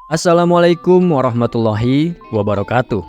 Assalamualaikum warahmatullahi wabarakatuh.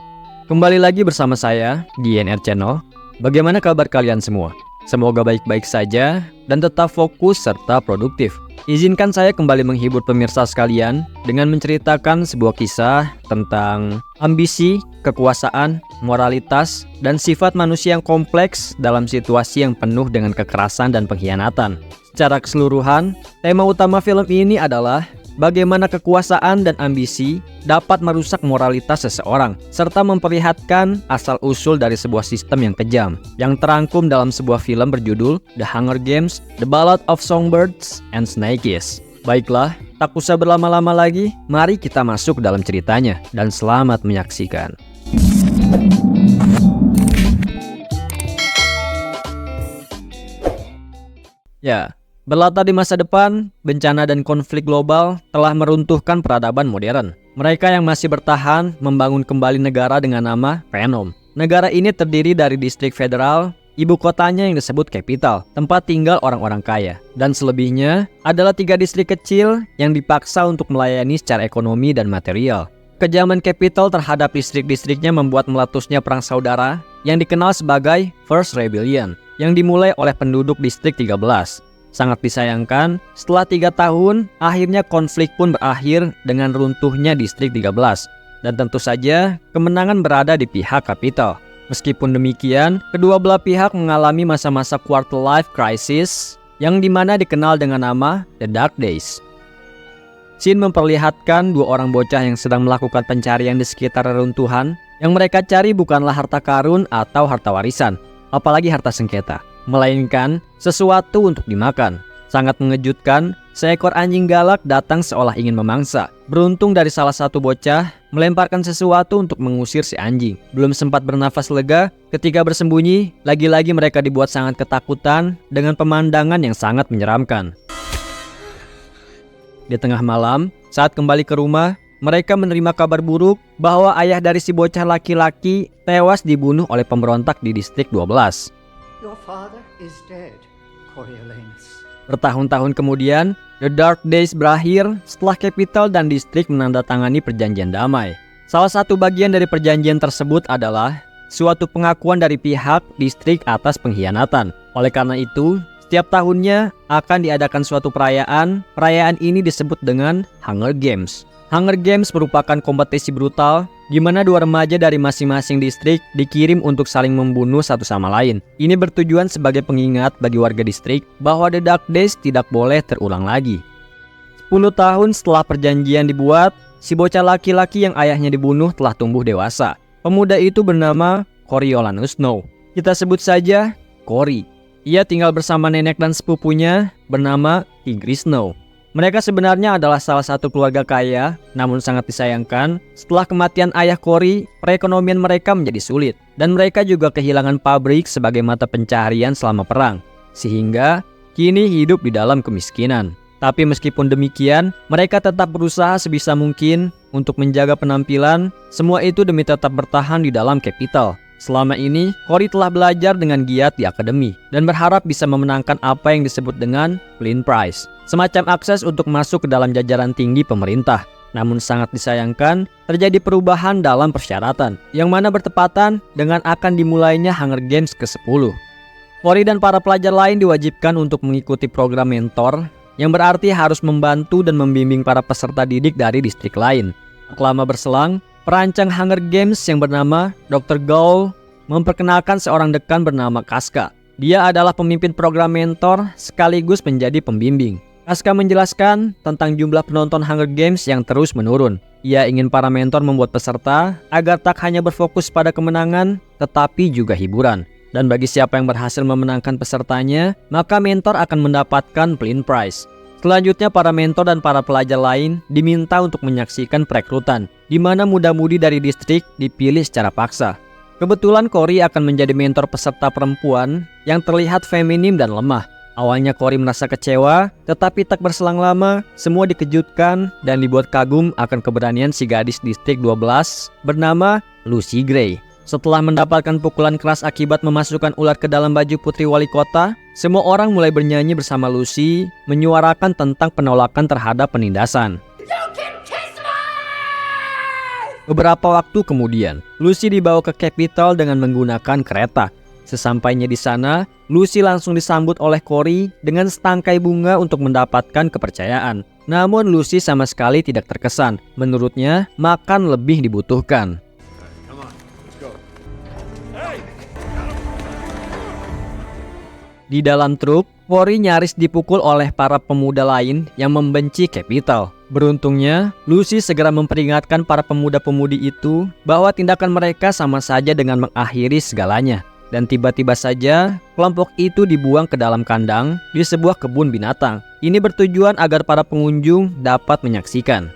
Kembali lagi bersama saya di NR Channel. Bagaimana kabar kalian semua? Semoga baik-baik saja dan tetap fokus serta produktif. Izinkan saya kembali menghibur pemirsa sekalian dengan menceritakan sebuah kisah tentang ambisi, kekuasaan, moralitas, dan sifat manusia yang kompleks dalam situasi yang penuh dengan kekerasan dan pengkhianatan. Secara keseluruhan, tema utama film ini adalah bagaimana kekuasaan dan ambisi dapat merusak moralitas seseorang, serta memperlihatkan asal-usul dari sebuah sistem yang kejam, yang terangkum dalam sebuah film berjudul The Hunger Games: The Ballad of Songbirds and Snakes. Baiklah, tak usah berlama-lama lagi, mari kita masuk dalam ceritanya, dan selamat menyaksikan. Ya, berlatar di masa depan, bencana dan konflik global telah meruntuhkan peradaban modern. Mereka yang masih bertahan membangun kembali negara dengan nama Phenom. Negara ini terdiri dari distrik federal, ibu kotanya yang disebut capital, tempat tinggal orang-orang kaya. Dan selebihnya adalah 3 distrik kecil yang dipaksa untuk melayani secara ekonomi dan material. Kejaman capital terhadap distrik-distriknya membuat meletusnya perang saudara yang dikenal sebagai First Rebellion, yang dimulai oleh penduduk distrik 13. Sangat disayangkan, setelah 3 tahun, akhirnya konflik pun berakhir dengan runtuhnya distrik 13. Dan tentu saja, kemenangan berada di pihak kapital. Meskipun demikian, kedua belah pihak mengalami masa-masa quarter life crisis yang dimana dikenal dengan nama The Dark Days. Scene memperlihatkan 2 orang bocah yang sedang melakukan pencarian di sekitar reruntuhan. Yang mereka cari bukanlah harta karun atau harta warisan, apalagi harta sengketa, melainkan sesuatu untuk dimakan. Sangat mengejutkan, seekor anjing galak datang seolah ingin memangsa. Beruntung dari salah satu bocah melemparkan sesuatu untuk mengusir si anjing. Belum sempat bernafas lega, ketika bersembunyi, lagi-lagi mereka dibuat sangat ketakutan dengan pemandangan yang sangat menyeramkan. Di tengah malam, saat kembali ke rumah, mereka menerima kabar buruk bahwa ayah dari si bocah laki-laki tewas dibunuh oleh pemberontak di distrik 12. Your father is dead, Coriolanus. Bertahun-tahun kemudian, The Dark Days berakhir setelah Capital dan distrik menandatangani perjanjian damai. Salah satu bagian dari perjanjian tersebut adalah suatu pengakuan dari pihak distrik atas pengkhianatan. Oleh karena itu, setiap tahunnya akan diadakan suatu perayaan. Perayaan ini disebut dengan Hunger Games. Hunger Games merupakan kompetisi brutal di mana 2 remaja dari masing-masing distrik dikirim untuk saling membunuh satu sama lain. Ini bertujuan sebagai pengingat bagi warga distrik bahwa The Dark Days tidak boleh terulang lagi. 10 tahun setelah perjanjian dibuat, si bocah laki-laki yang ayahnya dibunuh telah tumbuh dewasa. Pemuda itu bernama Coriolanus Snow. Kita sebut saja Cory. Ia tinggal bersama nenek dan sepupunya bernama Tigris Snow. Mereka sebenarnya adalah salah satu keluarga kaya, namun sangat disayangkan, setelah kematian ayah Cory, perekonomian mereka menjadi sulit. Dan mereka juga kehilangan pabrik sebagai mata pencaharian selama perang, sehingga kini hidup di dalam kemiskinan. Tapi meskipun demikian, mereka tetap berusaha sebisa mungkin untuk menjaga penampilan, semua itu demi tetap bertahan di dalam capital. Selama ini, Cory telah belajar dengan giat di akademi dan berharap bisa memenangkan apa yang disebut dengan Flynn Prize, semacam akses untuk masuk ke dalam jajaran tinggi pemerintah. Namun sangat disayangkan, terjadi perubahan dalam persyaratan, yang mana bertepatan dengan akan dimulainya Hunger Games ke-10. Cory dan para pelajar lain diwajibkan untuk mengikuti program mentor, yang berarti harus membantu dan membimbing para peserta didik dari distrik lain. Lama berselang, perancang Hunger Games yang bernama Dr. Gaul memperkenalkan seorang dekan bernama Casca. Dia adalah pemimpin program mentor sekaligus menjadi pembimbing. Casca menjelaskan tentang jumlah penonton Hunger Games yang terus menurun. Ia ingin para mentor membuat peserta agar tak hanya berfokus pada kemenangan, tetapi juga hiburan. Dan bagi siapa yang berhasil memenangkan pesertanya, maka mentor akan mendapatkan Flynn Prize. Selanjutnya para mentor dan para pelajar lain diminta untuk menyaksikan perekrutan, di mana muda-mudi dari distrik dipilih secara paksa. Kebetulan Cory akan menjadi mentor peserta perempuan yang terlihat feminim dan lemah. Awalnya Cory merasa kecewa, tetapi tak berselang lama, semua dikejutkan dan dibuat kagum akan keberanian si gadis distrik 12 bernama Lucy Gray. Setelah mendapatkan pukulan keras akibat memasukkan ular ke dalam baju putri wali kota, semua orang mulai bernyanyi bersama Lucy, menyuarakan tentang penolakan terhadap penindasan. You can kiss my Beberapa waktu kemudian, Lucy dibawa ke Capitol dengan menggunakan kereta. Sesampainya di sana, Lucy langsung disambut oleh Cory dengan setangkai bunga untuk mendapatkan kepercayaan. Namun Lucy sama sekali tidak terkesan. Menurutnya, makan lebih dibutuhkan. Di dalam truk, Cory nyaris dipukul oleh para pemuda lain yang membenci Capitol. Beruntungnya, Lucy segera memperingatkan para pemuda-pemudi itu bahwa tindakan mereka sama saja dengan mengakhiri segalanya. Dan tiba-tiba saja, kelompok itu dibuang ke dalam kandang di sebuah kebun binatang. Ini bertujuan agar para pengunjung dapat menyaksikan.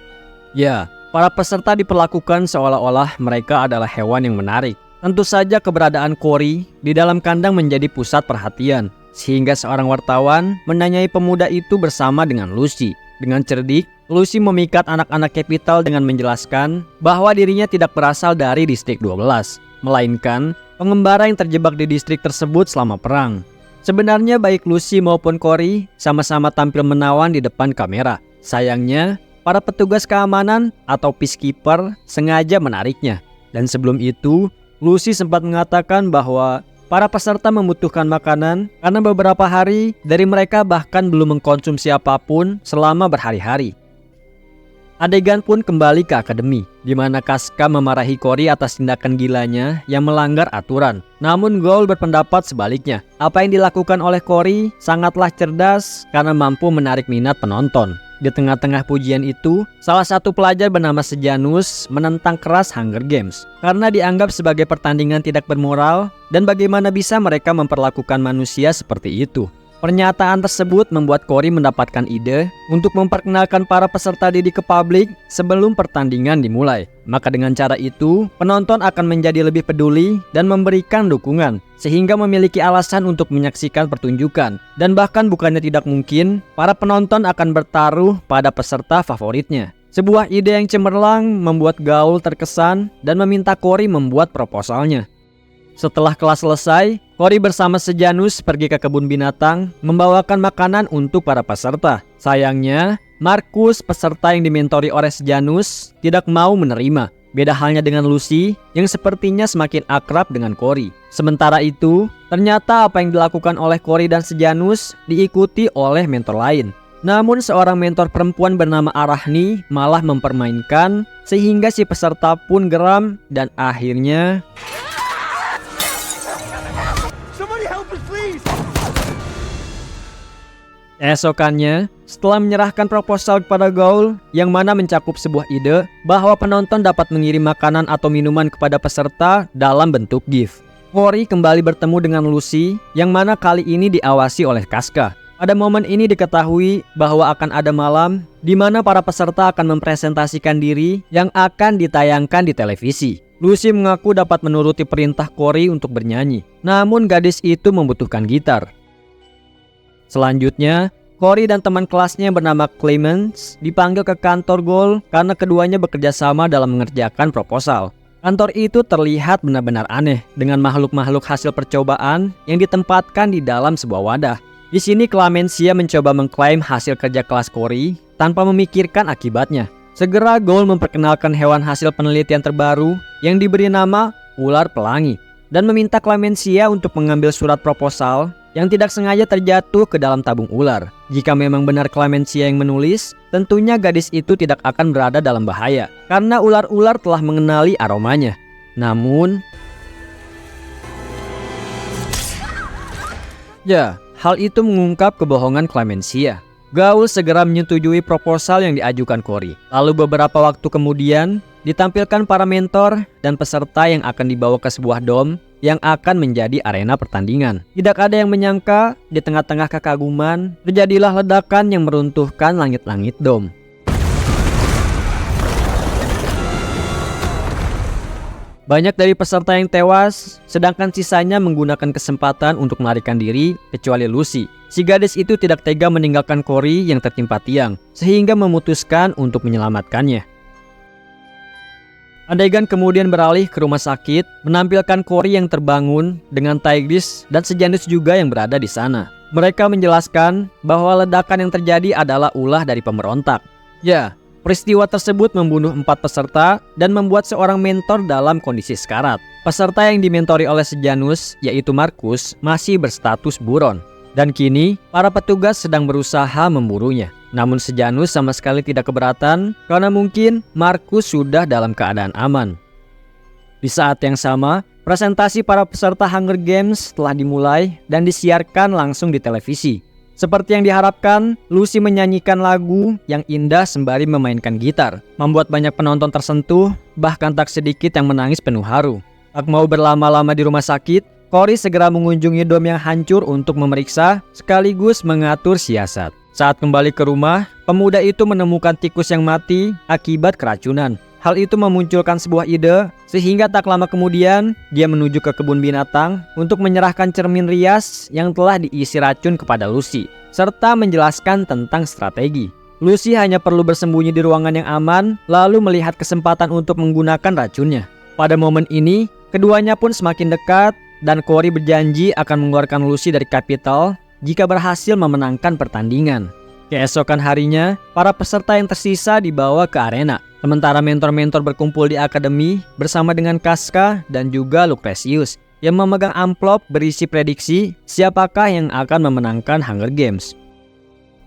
Ya, para peserta diperlakukan seolah-olah mereka adalah hewan yang menarik. Tentu saja keberadaan Cory di dalam kandang menjadi pusat perhatian, sehingga seorang wartawan menanyai pemuda itu bersama dengan Lucy. Dengan cerdik, Lucy memikat anak-anak Capitol dengan menjelaskan bahwa dirinya tidak berasal dari distrik 12, melainkan pengembara yang terjebak di distrik tersebut selama perang. Sebenarnya baik Lucy maupun Cory sama-sama tampil menawan di depan kamera. Sayangnya, para petugas keamanan atau peacekeeper sengaja menariknya. Dan sebelum itu, Lucy sempat mengatakan bahwa para peserta membutuhkan makanan karena beberapa hari dari mereka bahkan belum mengkonsumsi apapun selama berhari-hari. Adegan pun kembali ke akademi, di mana Casca memarahi Cory atas tindakan gilanya yang melanggar aturan. Namun Gould berpendapat sebaliknya. Apa yang dilakukan oleh Cory sangatlah cerdas karena mampu menarik minat penonton. Di tengah-tengah pujian itu, salah satu pelajar bernama Sejanus menentang keras Hunger Games karena dianggap sebagai pertandingan tidak bermoral dan bagaimana bisa mereka memperlakukan manusia seperti itu. Pernyataan tersebut membuat Cory mendapatkan ide untuk memperkenalkan para peserta didik ke publik sebelum pertandingan dimulai. Maka dengan cara itu, penonton akan menjadi lebih peduli dan memberikan dukungan, sehingga memiliki alasan untuk menyaksikan pertunjukan. Dan bahkan bukannya tidak mungkin, para penonton akan bertaruh pada peserta favoritnya. Sebuah ide yang cemerlang membuat Gould terkesan dan meminta Cory membuat proposalnya. Setelah kelas selesai, Cory bersama Sejanus pergi ke kebun binatang membawakan makanan untuk para peserta. Sayangnya, Marcus, peserta yang dimentori oleh Sejanus, tidak mau menerima. Beda halnya dengan Lucy yang sepertinya semakin akrab dengan Cory. Sementara itu, ternyata apa yang dilakukan oleh Cory dan Sejanus diikuti oleh mentor lain. Namun seorang mentor perempuan bernama Arachne malah mempermainkan sehingga si peserta pun geram dan akhirnya esokannya, setelah menyerahkan proposal kepada Gould yang mana mencakup sebuah ide bahwa penonton dapat mengirim makanan atau minuman kepada peserta dalam bentuk gift, Cory kembali bertemu dengan Lucy yang mana kali ini diawasi oleh Casca. Pada momen ini diketahui bahwa akan ada malam di mana para peserta akan mempresentasikan diri yang akan ditayangkan di televisi. Lucy mengaku dapat menuruti perintah Cory untuk bernyanyi, namun gadis itu membutuhkan gitar. Selanjutnya, Cory dan teman kelasnya yang bernama Clemens dipanggil ke kantor Gould karena keduanya bekerja sama dalam mengerjakan proposal. Kantor itu terlihat benar-benar aneh dengan makhluk-makhluk hasil percobaan yang ditempatkan di dalam sebuah wadah. Di sini Clemensia mencoba mengklaim hasil kerja kelas Cory tanpa memikirkan akibatnya. Segera Gould memperkenalkan hewan hasil penelitian terbaru yang diberi nama ular pelangi dan meminta Clemensia untuk mengambil surat proposal yang tidak sengaja terjatuh ke dalam tabung ular. Jika memang benar Clemensia yang menulis, tentunya gadis itu tidak akan berada dalam bahaya karena ular-ular telah mengenali aromanya. Namun, hal itu mengungkap kebohongan Clemensia. Gould segera menyetujui proposal yang diajukan Cory. Lalu beberapa waktu kemudian, ditampilkan para mentor dan peserta yang akan dibawa ke sebuah dom yang akan menjadi arena pertandingan. Tidak ada yang menyangka, di tengah-tengah kekaguman, terjadilah ledakan yang meruntuhkan langit-langit dom. Banyak dari peserta yang tewas, sedangkan sisanya menggunakan kesempatan untuk melarikan diri, kecuali Lucy. Si gadis itu tidak tega meninggalkan Cory yang tertimpa tiang, sehingga memutuskan untuk menyelamatkannya. Adegan kemudian beralih ke rumah sakit, menampilkan Cory yang terbangun dengan Tigris dan Sejanus juga yang berada di sana. Mereka menjelaskan bahwa ledakan yang terjadi adalah ulah dari pemberontak. Peristiwa tersebut membunuh 4 peserta dan membuat seorang mentor dalam kondisi sekarat. Peserta yang dimentori oleh Sejanus, yaitu Markus, masih berstatus buron. Dan kini, para petugas sedang berusaha memburunya. Namun Sejanus sama sekali tidak keberatan karena mungkin Markus sudah dalam keadaan aman. Di saat yang sama, presentasi para peserta Hunger Games telah dimulai dan disiarkan langsung di televisi. Seperti yang diharapkan, Lucy menyanyikan lagu yang indah sembari memainkan gitar, membuat banyak penonton tersentuh, bahkan tak sedikit yang menangis penuh haru. Tak mau berlama-lama di rumah sakit, Cory segera mengunjungi dom yang hancur untuk memeriksa sekaligus mengatur siasat. Saat kembali ke rumah, pemuda itu menemukan tikus yang mati akibat keracunan. Hal itu memunculkan sebuah ide, sehingga tak lama kemudian dia menuju ke kebun binatang untuk menyerahkan cermin rias yang telah diisi racun kepada Lucy, serta menjelaskan tentang strategi. Lucy hanya perlu bersembunyi di ruangan yang aman, lalu melihat kesempatan untuk menggunakan racunnya. Pada momen ini, keduanya pun semakin dekat, dan Cory berjanji akan mengeluarkan Lucy dari Capitol jika berhasil memenangkan pertandingan. Keesokan harinya, para peserta yang tersisa dibawa ke arena. Sementara mentor-mentor berkumpul di akademi bersama dengan Casca dan juga Lucretius yang memegang amplop berisi prediksi siapakah yang akan memenangkan Hunger Games.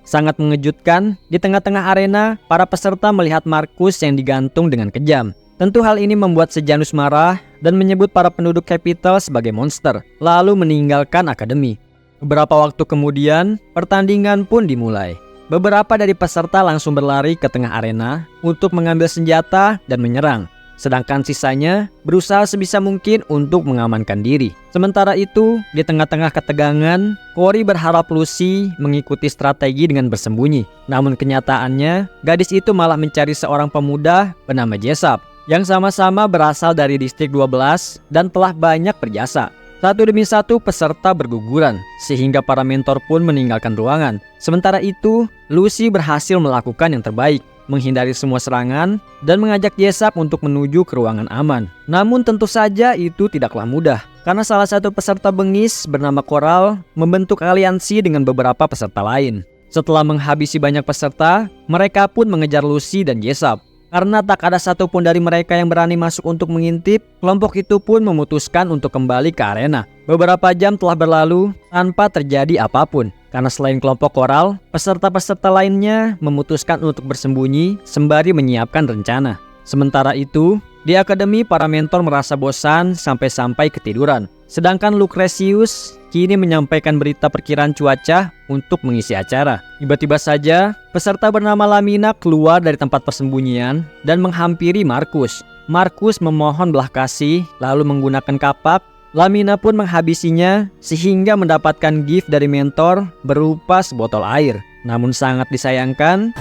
Sangat mengejutkan, di tengah-tengah arena, para peserta melihat Markus yang digantung dengan kejam. Tentu hal ini membuat Sejanus marah dan menyebut para penduduk Capitol sebagai monster, lalu meninggalkan akademi. Beberapa waktu kemudian, pertandingan pun dimulai. Beberapa dari peserta langsung berlari ke tengah arena untuk mengambil senjata dan menyerang. Sedangkan sisanya berusaha sebisa mungkin untuk mengamankan diri. Sementara itu, di tengah-tengah ketegangan, Cory berharap Lucy mengikuti strategi dengan bersembunyi. Namun kenyataannya, gadis itu malah mencari seorang pemuda bernama Jessup yang sama-sama berasal dari distrik 12 dan telah banyak berjasa. Satu demi satu peserta berguguran, sehingga para mentor pun meninggalkan ruangan. Sementara itu, Lucy berhasil melakukan yang terbaik, menghindari semua serangan, dan mengajak Jessup untuk menuju ke ruangan aman. Namun tentu saja itu tidaklah mudah, karena salah satu peserta bengis bernama Coral membentuk aliansi dengan beberapa peserta lain. Setelah menghabisi banyak peserta, mereka pun mengejar Lucy dan Jessup. Karena tak ada satupun dari mereka yang berani masuk untuk mengintip, kelompok itu pun memutuskan untuk kembali ke arena. Beberapa jam telah berlalu tanpa terjadi apapun. Karena selain kelompok Coral, peserta-peserta lainnya memutuskan untuk bersembunyi sembari menyiapkan rencana. Sementara itu, di akademi para mentor merasa bosan sampai-sampai ketiduran. Sedangkan Lucretius kini menyampaikan berita perkiraan cuaca untuk mengisi acara. Tiba-tiba saja, peserta bernama Lamina keluar dari tempat persembunyian dan menghampiri Markus. Markus memohon belas kasih, lalu menggunakan kapak. Lamina pun menghabisinya sehingga mendapatkan gift dari mentor berupa sebotol air. Namun sangat disayangkan,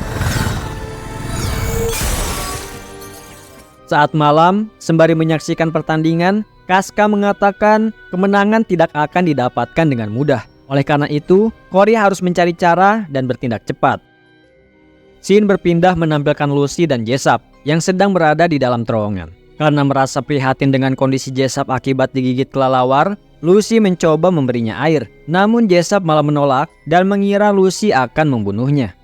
saat malam, sembari menyaksikan pertandingan, Casca mengatakan kemenangan tidak akan didapatkan dengan mudah. Oleh karena itu, Cory harus mencari cara dan bertindak cepat. Scene berpindah menampilkan Lucy dan Jessup yang sedang berada di dalam terowongan. Karena merasa prihatin dengan kondisi Jessup akibat digigit kelelawar, Lucy mencoba memberinya air. Namun Jessup malah menolak dan mengira Lucy akan membunuhnya.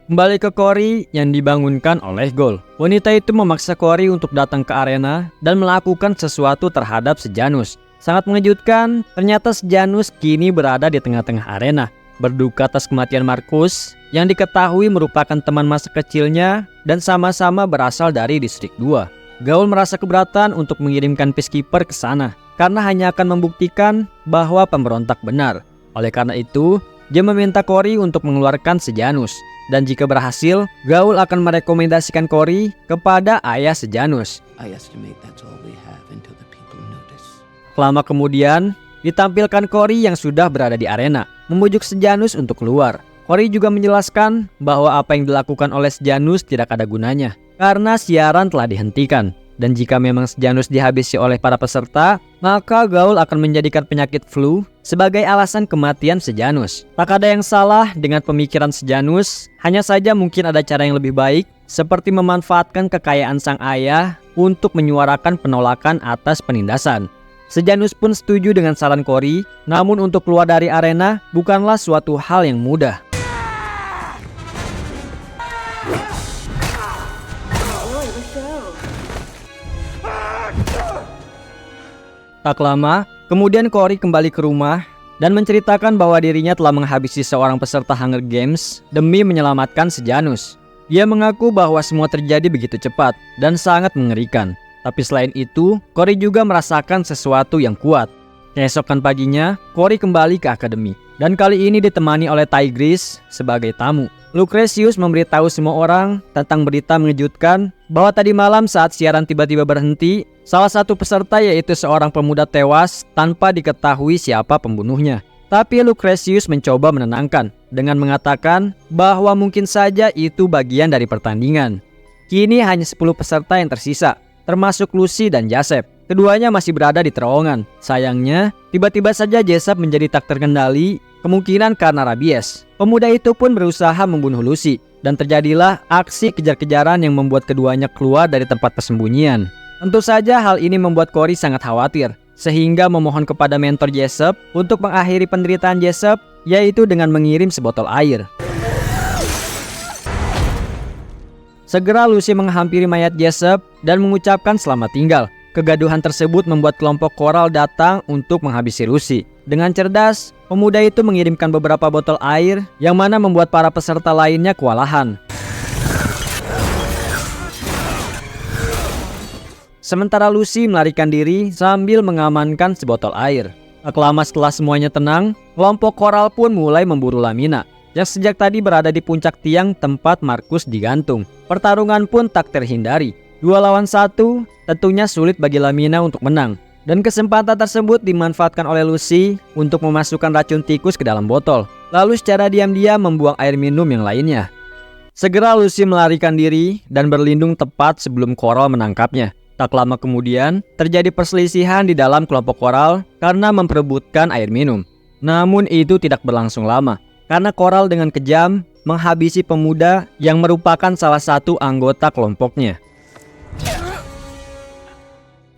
Kembali ke Cory yang dibangunkan oleh Goal. Wanita itu memaksa Cory untuk datang ke arena dan melakukan sesuatu terhadap Sejanus. Sangat mengejutkan, ternyata Sejanus kini berada di tengah-tengah arena, berduka atas kematian Markus yang diketahui merupakan teman masa kecilnya dan sama-sama berasal dari distrik 2. Gaul merasa keberatan untuk mengirimkan peacekeeper ke sana karena hanya akan membuktikan bahwa pemberontak benar. Oleh karena itu, dia meminta Cory untuk mengeluarkan Sejanus. Dan jika berhasil, Gaul akan merekomendasikan Cory kepada ayah Sejanus. Lama kemudian, ditampilkan Cory yang sudah berada di arena, membujuk Sejanus untuk keluar. Cory juga menjelaskan bahwa apa yang dilakukan oleh Sejanus tidak ada gunanya, karena siaran telah dihentikan. Dan jika memang Sejanus dihabisi oleh para peserta, maka Gaul akan menjadikan penyakit flu sebagai alasan kematian Sejanus. Tak ada yang salah dengan pemikiran Sejanus, hanya saja mungkin ada cara yang lebih baik, seperti memanfaatkan kekayaan sang ayah untuk menyuarakan penolakan atas penindasan. Sejanus pun setuju dengan saran Cory, namun untuk keluar dari arena bukanlah suatu hal yang mudah. show. Tak lama, kemudian Cory kembali ke rumah dan menceritakan bahwa dirinya telah menghabisi seorang peserta Hunger Games demi menyelamatkan Sejanus. Dia mengaku bahwa semua terjadi begitu cepat dan sangat mengerikan. Tapi selain itu, Cory juga merasakan sesuatu yang kuat. Keesokan paginya, Cory kembali ke akademi. Dan kali ini ditemani oleh Tigris sebagai tamu. Lucretius memberitahu semua orang tentang berita mengejutkan bahwa tadi malam saat siaran tiba-tiba berhenti, salah satu peserta yaitu seorang pemuda tewas tanpa diketahui siapa pembunuhnya. Tapi Lucretius mencoba menenangkan dengan mengatakan bahwa mungkin saja itu bagian dari pertandingan. Kini hanya 10 peserta yang tersisa, termasuk Lucy dan Jasep. Keduanya masih berada di terowongan. Sayangnya, tiba-tiba saja Jasep menjadi tak terkendali, kemungkinan karena rabies. Pemuda itu pun berusaha membunuh Lucy, dan terjadilah aksi kejar-kejaran yang membuat keduanya keluar dari tempat persembunyian. Tentu saja hal ini membuat Cory sangat khawatir, sehingga memohon kepada mentor Jasep untuk mengakhiri penderitaan Jasep, yaitu dengan mengirim sebotol air. Segera Lucy menghampiri mayat Jasep dan mengucapkan selamat tinggal. Kegaduhan tersebut membuat kelompok koral datang untuk menghabisi Lucy. Dengan cerdas, pemuda itu mengirimkan beberapa botol air yang mana membuat para peserta lainnya kewalahan. Sementara Lucy melarikan diri sambil mengamankan sebotol air. Tak lama setelah semuanya tenang, kelompok koral pun mulai memburu Lamina yang sejak tadi berada di puncak tiang tempat Markus digantung. Pertarungan pun tak terhindari. 2 lawan 1, tentunya sulit bagi Lamina untuk menang. Dan kesempatan tersebut dimanfaatkan oleh Lucy untuk memasukkan racun tikus ke dalam botol. Lalu secara diam-diam membuang air minum yang lainnya. Segera Lucy melarikan diri dan berlindung tepat sebelum koral menangkapnya. Tak lama kemudian, terjadi perselisihan di dalam kelompok koral karena memperebutkan air minum. Namun itu tidak berlangsung lama, karena koral dengan kejam menghabisi pemuda yang merupakan salah satu anggota kelompoknya.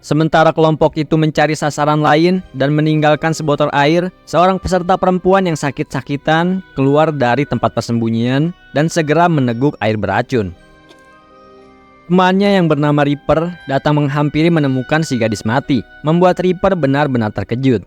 Sementara kelompok itu mencari sasaran lain dan meninggalkan sebotol air, seorang peserta perempuan yang sakit-sakitan keluar dari tempat persembunyian dan segera meneguk air beracun. Temannya yang bernama Reaper datang menghampiri menemukan si gadis mati, membuat Reaper benar-benar terkejut.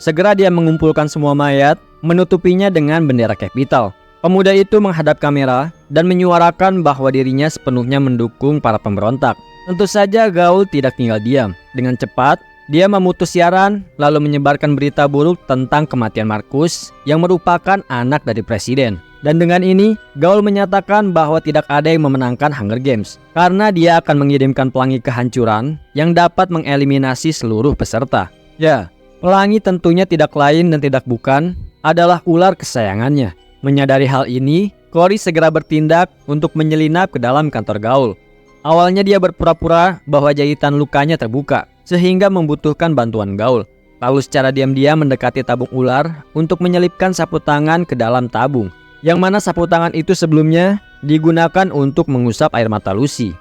Segera dia mengumpulkan semua mayat, menutupinya dengan bendera Capital. Pemuda itu menghadap kamera dan menyuarakan bahwa dirinya sepenuhnya mendukung para pemberontak. Tentu saja Gaul tidak tinggal diam. Dengan cepat, dia memutus siaran lalu menyebarkan berita buruk tentang kematian Markus yang merupakan anak dari presiden. Dan dengan ini, Gaul menyatakan bahwa tidak ada yang memenangkan Hunger Games karena dia akan mengirimkan pelangi kehancuran yang dapat mengeliminasi seluruh peserta. Ya, pelangi tentunya tidak lain dan tidak bukan adalah ular kesayangannya. Menyadari hal ini, Cory segera bertindak untuk menyelinap ke dalam kantor Gaul. Awalnya dia berpura-pura bahwa jahitan lukanya terbuka, sehingga membutuhkan bantuan Gaul. Lalu secara diam-diam mendekati tabung ular untuk menyelipkan sapu tangan ke dalam tabung, yang mana sapu tangan itu sebelumnya digunakan untuk mengusap air mata Lucy.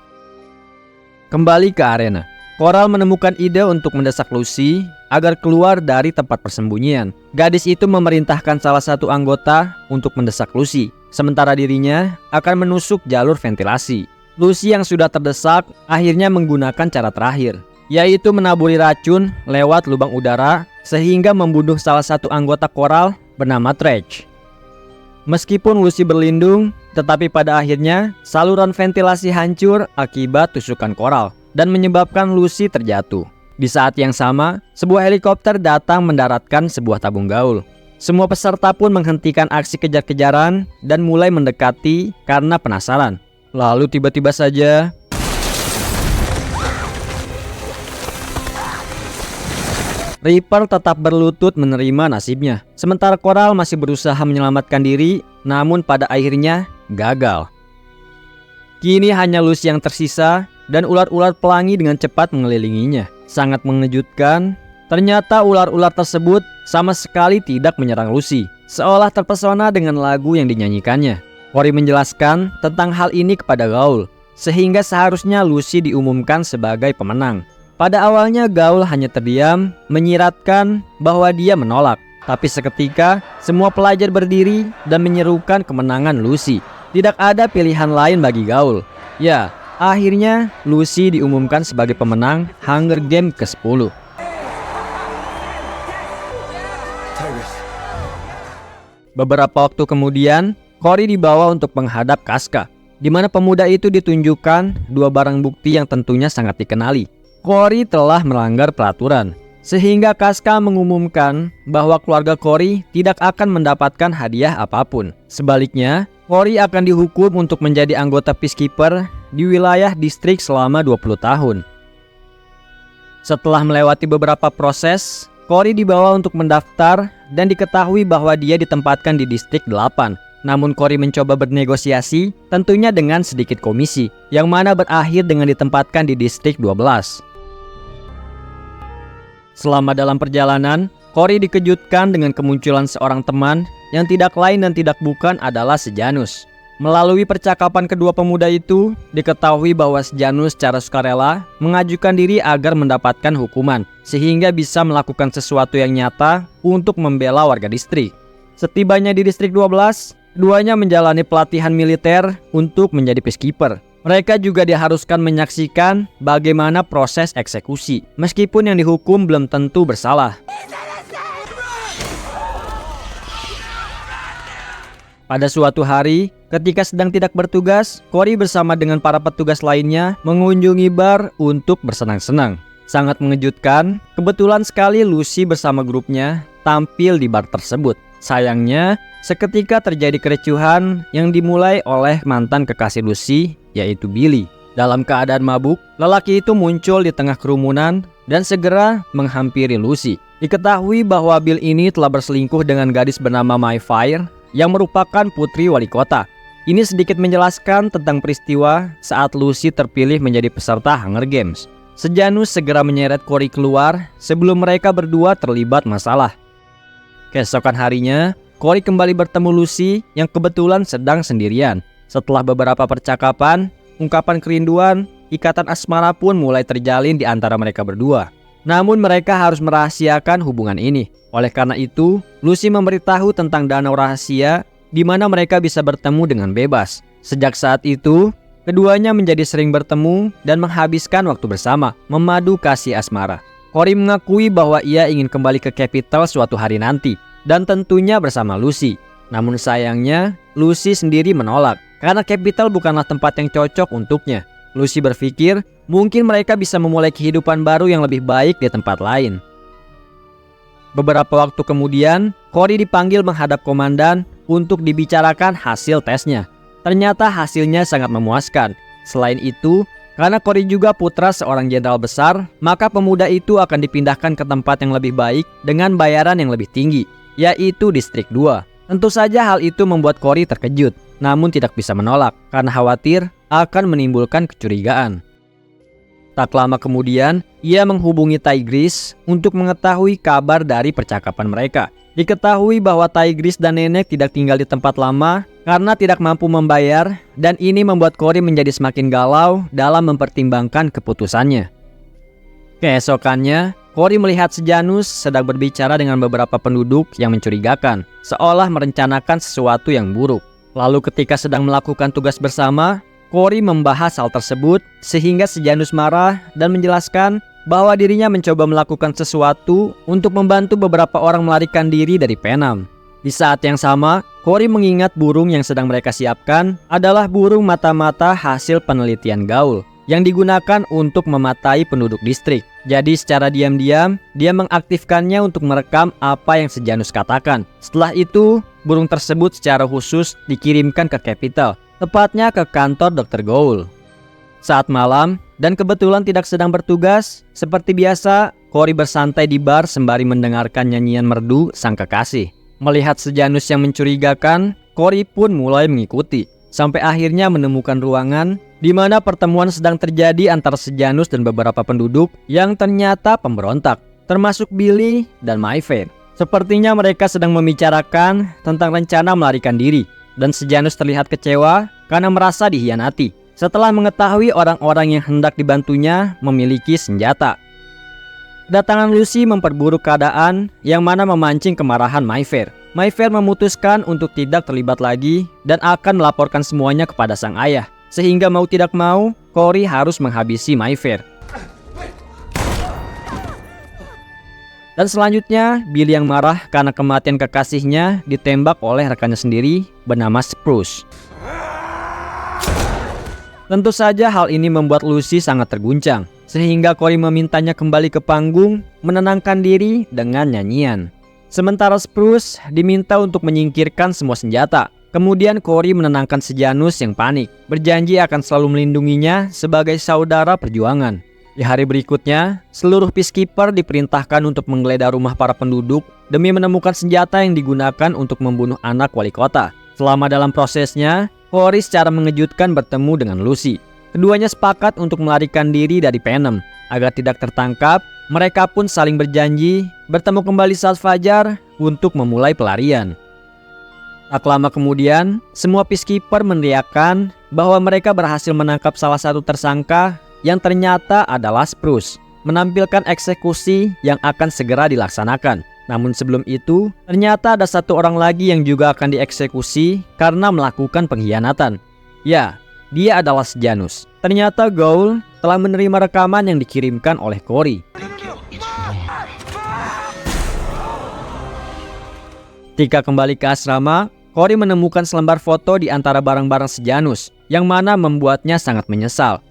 Kembali ke arena, Coral menemukan ide untuk mendesak Lucy agar keluar dari tempat persembunyian. Gadis itu memerintahkan salah satu anggota untuk mendesak Lucy, sementara dirinya akan menusuk jalur ventilasi. Lucy yang sudah terdesak akhirnya menggunakan cara terakhir, yaitu menaburi racun lewat lubang udara sehingga membunuh salah satu anggota koral bernama Tretch. Meskipun Lucy berlindung, tetapi pada akhirnya saluran ventilasi hancur akibat tusukan koral dan menyebabkan Lucy terjatuh. Di saat yang sama, sebuah helikopter datang mendaratkan sebuah tabung Gaul. Semua peserta pun menghentikan aksi kejar-kejaran dan mulai mendekati karena penasaran. Lalu tiba-tiba saja Reaper tetap berlutut menerima nasibnya. Sementara Coral masih berusaha menyelamatkan diri, namun pada akhirnya gagal. Kini hanya Lucy yang tersisa dan ular-ular pelangi dengan cepat mengelilinginya. Sangat mengejutkan, ternyata ular-ular tersebut sama sekali tidak menyerang Lucy, seolah terpesona dengan lagu yang dinyanyikannya. Cory menjelaskan tentang hal ini kepada Gaul, sehingga seharusnya Lucy diumumkan sebagai pemenang. Pada awalnya Gaul hanya terdiam, menyiratkan bahwa dia menolak. Tapi seketika, semua pelajar berdiri dan menyerukan kemenangan Lucy. Tidak ada pilihan lain bagi Gaul. Ya, akhirnya Lucy diumumkan sebagai pemenang Hunger Games ke-10. Beberapa waktu kemudian, Cory dibawa untuk menghadap Casca, di mana pemuda itu ditunjukkan dua barang bukti yang tentunya sangat dikenali. Cory telah melanggar peraturan, sehingga Casca mengumumkan bahwa keluarga Cory tidak akan mendapatkan hadiah apapun. Sebaliknya, Cory akan dihukum untuk menjadi anggota Peacekeeper di wilayah distrik selama 20 tahun. Setelah melewati beberapa proses, Cory dibawa untuk mendaftar dan diketahui bahwa dia ditempatkan di distrik 8. Namun Cory mencoba bernegosiasi, tentunya dengan sedikit komisi, yang mana berakhir dengan ditempatkan di distrik 12. Selama dalam perjalanan, Cory dikejutkan dengan kemunculan seorang teman yang tidak lain dan tidak bukan adalah Sejanus. Melalui percakapan kedua pemuda itu, diketahui bahwa Sejanus secara sukarela mengajukan diri agar mendapatkan hukuman, sehingga bisa melakukan sesuatu yang nyata untuk membela warga distrik. Setibanya di distrik 12, keduanya menjalani pelatihan militer untuk menjadi peacekeeper. Mereka juga diharuskan menyaksikan bagaimana proses eksekusi, meskipun yang dihukum belum tentu bersalah. Pada suatu hari, ketika sedang tidak bertugas, Cory bersama dengan para petugas lainnya mengunjungi bar untuk bersenang-senang. Sangat mengejutkan, kebetulan sekali Lucy bersama grupnya tampil di bar tersebut. Sayangnya, seketika terjadi kericuhan yang dimulai oleh mantan kekasih Lucy, yaitu Billy. Dalam keadaan mabuk, lelaki itu muncul di tengah kerumunan dan segera menghampiri Lucy. Diketahui bahwa Bill ini telah berselingkuh dengan gadis bernama Mayfair yang merupakan putri wali kota. Ini sedikit menjelaskan tentang peristiwa saat Lucy terpilih menjadi peserta Hunger Games. Sejanus segera menyeret Cory keluar sebelum mereka berdua terlibat masalah. Keesokan harinya, Cory kembali bertemu Lucy yang kebetulan sedang sendirian. Setelah beberapa percakapan, ungkapan kerinduan, ikatan asmara pun mulai terjalin di antara mereka berdua. Namun mereka harus merahasiakan hubungan ini. Oleh karena itu, Lucy memberitahu tentang danau rahasia di mana mereka bisa bertemu dengan bebas. Sejak saat itu, keduanya menjadi sering bertemu dan menghabiskan waktu bersama, memadu kasih asmara. Cory mengakui bahwa ia ingin kembali ke Capital suatu hari nanti, dan tentunya bersama Lucy. Namun sayangnya, Lucy sendiri menolak, karena Capital bukanlah tempat yang cocok untuknya. Lucy berpikir, mungkin mereka bisa memulai kehidupan baru yang lebih baik di tempat lain. Beberapa waktu kemudian, Cory dipanggil menghadap komandan untuk dibicarakan hasil tesnya. Ternyata hasilnya sangat memuaskan. Selain itu, karena Cory juga putra seorang jenderal besar, maka pemuda itu akan dipindahkan ke tempat yang lebih baik dengan bayaran yang lebih tinggi, yaitu distrik 2. Tentu saja hal itu membuat Cory terkejut, namun tidak bisa menolak karena khawatir akan menimbulkan kecurigaan. Tak lama kemudian, ia menghubungi Tigris untuk mengetahui kabar dari percakapan mereka. Diketahui bahwa Tigris dan nenek tidak tinggal di tempat lama karena tidak mampu membayar, dan ini membuat Cory menjadi semakin galau dalam mempertimbangkan keputusannya. Keesokannya, Cory melihat Sejanus sedang berbicara dengan beberapa penduduk yang mencurigakan, seolah merencanakan sesuatu yang buruk. Lalu ketika sedang melakukan tugas bersama, Cory membahas hal tersebut sehingga Sejanus marah dan menjelaskan bahwa dirinya mencoba melakukan sesuatu untuk membantu beberapa orang melarikan diri dari Penam. Di saat yang sama, Cory mengingat burung yang sedang mereka siapkan adalah burung mata-mata hasil penelitian gaul yang digunakan untuk mematai penduduk distrik. Jadi secara diam-diam, dia mengaktifkannya untuk merekam apa yang Sejanus katakan. Setelah itu, burung tersebut secara khusus dikirimkan ke Capital, tepatnya ke kantor Dr. Gould. Saat malam, dan kebetulan tidak sedang bertugas, seperti biasa, Cory bersantai di bar sembari mendengarkan nyanyian merdu sang kekasih. Melihat Sejanus yang mencurigakan, Cory pun mulai mengikuti, sampai akhirnya menemukan ruangan di mana pertemuan sedang terjadi antara Sejanus dan beberapa penduduk yang ternyata pemberontak, termasuk Billy dan Mayfair. Sepertinya mereka sedang membicarakan tentang rencana melarikan diri, dan Sejanus terlihat kecewa karena merasa dihianati setelah mengetahui orang-orang yang hendak dibantunya memiliki senjata. Kedatangan Lucy memperburuk keadaan yang mana memancing kemarahan Mayfair. Mayfair memutuskan untuk tidak terlibat lagi dan akan melaporkan semuanya kepada sang ayah. sehingga mau tidak mau, Cory harus menghabisi Mayfair. Dan selanjutnya, Billy yang marah karena kematian kekasihnya ditembak oleh rekannya sendiri bernama Spruce. Tentu saja hal ini membuat Lucy sangat terguncang, sehingga Cory memintanya kembali ke panggung, menenangkan diri dengan nyanyian. Sementara Spruce diminta untuk menyingkirkan semua senjata. Kemudian Cory menenangkan Sejanus yang panik, berjanji akan selalu melindunginya sebagai saudara perjuangan. Di hari berikutnya, seluruh peacekeeper diperintahkan untuk menggeledah rumah para penduduk demi menemukan senjata yang digunakan untuk membunuh anak wali kota. Selama dalam prosesnya, Cory secara mengejutkan bertemu dengan Lucy. Keduanya sepakat untuk melarikan diri dari Panem. Agar tidak tertangkap, mereka pun saling berjanji bertemu kembali saat fajar untuk memulai pelarian. Tak lama kemudian, semua peacekeeper meneriakkan bahwa mereka berhasil menangkap salah satu tersangka yang ternyata adalah Spruce, menampilkan eksekusi yang akan segera dilaksanakan. Namun sebelum itu, ternyata ada satu orang lagi yang juga akan dieksekusi karena melakukan pengkhianatan. Ya, dia adalah Sejanus. Ternyata Gaul telah menerima rekaman yang dikirimkan oleh Cory. Ketika kembali ke asrama, Cory menemukan selembar foto di antara barang-barang Sejanus, yang mana membuatnya sangat menyesal.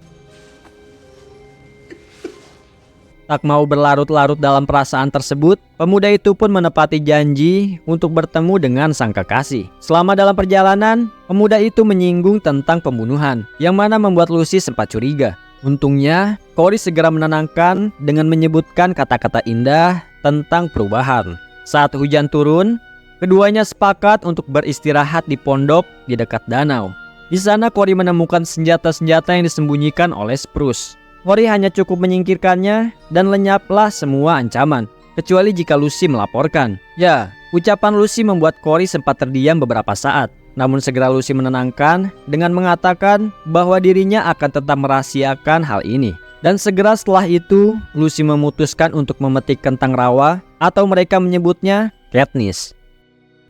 Tak mau berlarut-larut dalam perasaan tersebut, pemuda itu pun menepati janji untuk bertemu dengan sang kekasih. Selama dalam perjalanan, pemuda itu menyinggung tentang pembunuhan, yang mana membuat Lucy sempat curiga. Untungnya, Cory segera menenangkan dengan menyebutkan kata-kata indah tentang perubahan. Saat hujan turun, keduanya sepakat untuk beristirahat di pondok di dekat danau. Di sana Cory menemukan senjata-senjata yang disembunyikan oleh Spruce. Cory hanya cukup menyingkirkannya dan lenyaplah semua ancaman, kecuali jika Lucy melaporkan. Ya, ucapan Lucy membuat Cory sempat terdiam beberapa saat. Namun segera Lucy menenangkan dengan mengatakan bahwa dirinya akan tetap merahasiakan hal ini. Dan segera setelah itu, Lucy memutuskan untuk memetik kentang rawa atau mereka menyebutnya Katniss.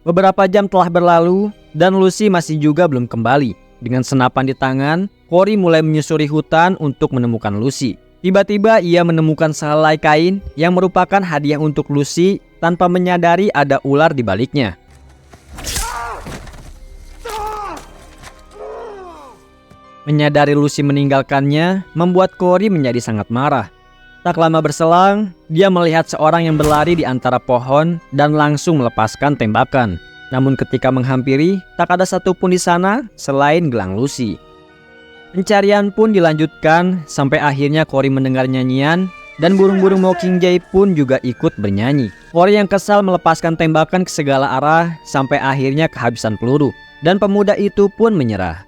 Beberapa jam telah berlalu dan Lucy masih juga belum kembali. Dengan senapan di tangan, Cory mulai menyusuri hutan untuk menemukan Lucy. Tiba-tiba ia menemukan sehelai kain yang merupakan hadiah untuk Lucy tanpa menyadari ada ular di baliknya. Menyadari Lucy meninggalkannya membuat Cory menjadi sangat marah. Tak lama berselang, dia melihat seorang yang berlari di antara pohon dan langsung melepaskan tembakan. Namun ketika menghampiri, tak ada satupun di sana selain gelang Lucy. Pencarian pun dilanjutkan sampai akhirnya Cory mendengar nyanyian dan burung-burung Mockingjay pun juga ikut bernyanyi. Cory yang kesal melepaskan tembakan ke segala arah sampai akhirnya kehabisan peluru dan pemuda itu pun menyerah.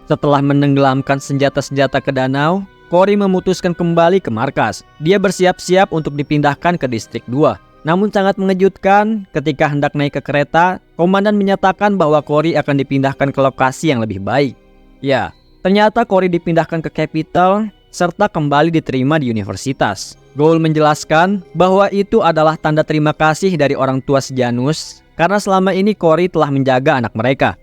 Setelah menenggelamkan senjata-senjata ke danau, Cory memutuskan kembali ke markas. Dia bersiap-siap untuk dipindahkan ke distrik 2. Namun sangat mengejutkan ketika hendak naik ke kereta, komandan menyatakan bahwa Cory akan dipindahkan ke lokasi yang lebih baik. Ya, ternyata Cory dipindahkan ke Capital serta kembali diterima di universitas. Gaul menjelaskan bahwa itu adalah tanda terima kasih dari orang tua Sejanus karena selama ini Cory telah menjaga anak mereka.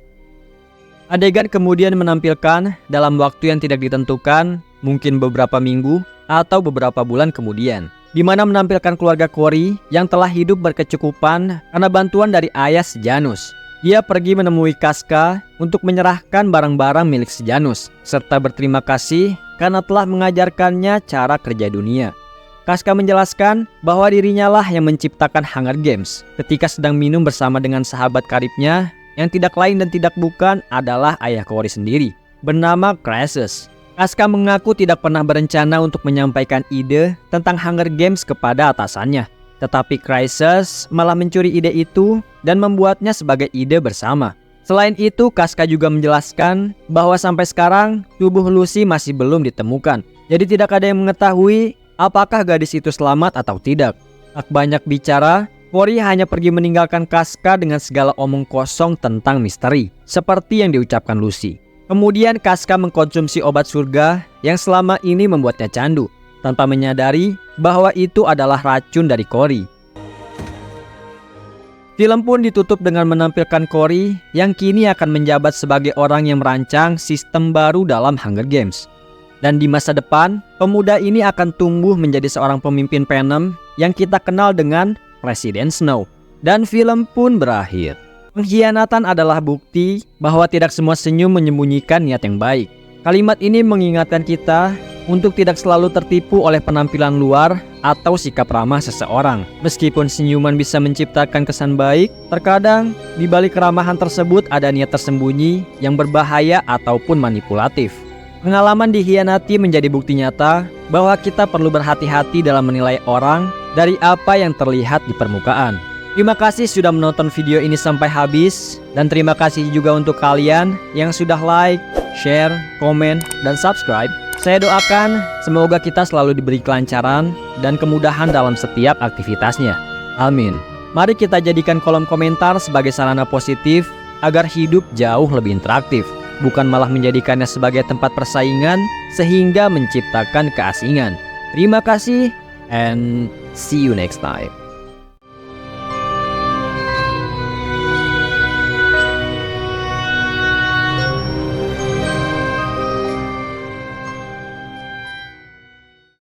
Adegan kemudian menampilkan dalam waktu yang tidak ditentukan, mungkin beberapa minggu atau beberapa bulan kemudian, di mana menampilkan keluarga Cory yang telah hidup berkecukupan karena bantuan dari ayah Sejanus. Dia pergi menemui Casca untuk menyerahkan barang-barang milik Sejanus, serta berterima kasih karena telah mengajarkannya cara kerja dunia. Casca menjelaskan bahwa dirinya lah yang menciptakan Hunger Games ketika sedang minum bersama dengan sahabat karibnya yang tidak lain dan tidak bukan adalah ayah Cory sendiri, bernama Crassus. Casca mengaku tidak pernah berencana untuk menyampaikan ide tentang Hunger Games kepada atasannya. Tetapi Crassus malah mencuri ide itu dan membuatnya sebagai ide bersama. Selain itu, Casca juga menjelaskan bahwa sampai sekarang tubuh Lucy masih belum ditemukan. Jadi tidak ada yang mengetahui apakah gadis itu selamat atau tidak. Tak banyak bicara, Cory hanya pergi meninggalkan Casca dengan segala omong kosong tentang misteri, seperti yang diucapkan Lucy. Kemudian Casca mengkonsumsi obat surga yang selama ini membuatnya candu, tanpa menyadari bahwa itu adalah racun dari Cory. Film pun ditutup dengan menampilkan Cory yang kini akan menjabat sebagai orang yang merancang sistem baru dalam Hunger Games. Dan di masa depan, pemuda ini akan tumbuh menjadi seorang pemimpin Panem yang kita kenal dengan Presiden Snow. Dan film pun berakhir. Pengkhianatan adalah bukti bahwa tidak semua senyum menyembunyikan niat yang baik. Kalimat ini mengingatkan kita untuk tidak selalu tertipu oleh penampilan luar atau sikap ramah seseorang. Meskipun senyuman bisa menciptakan kesan baik, terkadang di balik keramahan tersebut ada niat tersembunyi yang berbahaya ataupun manipulatif. Pengalaman dikhianati menjadi bukti nyata bahwa kita perlu berhati-hati dalam menilai orang dari apa yang terlihat di permukaan. Terima kasih sudah menonton video ini sampai habis, dan terima kasih juga untuk kalian yang sudah like, share, komen, dan subscribe. Saya doakan semoga kita selalu diberi kelancaran dan kemudahan dalam setiap aktivitasnya. Amin. Mari kita jadikan kolom komentar sebagai sarana positif agar hidup jauh lebih interaktif, bukan malah menjadikannya sebagai tempat persaingan sehingga menciptakan keasingan. Terima kasih and see you next time.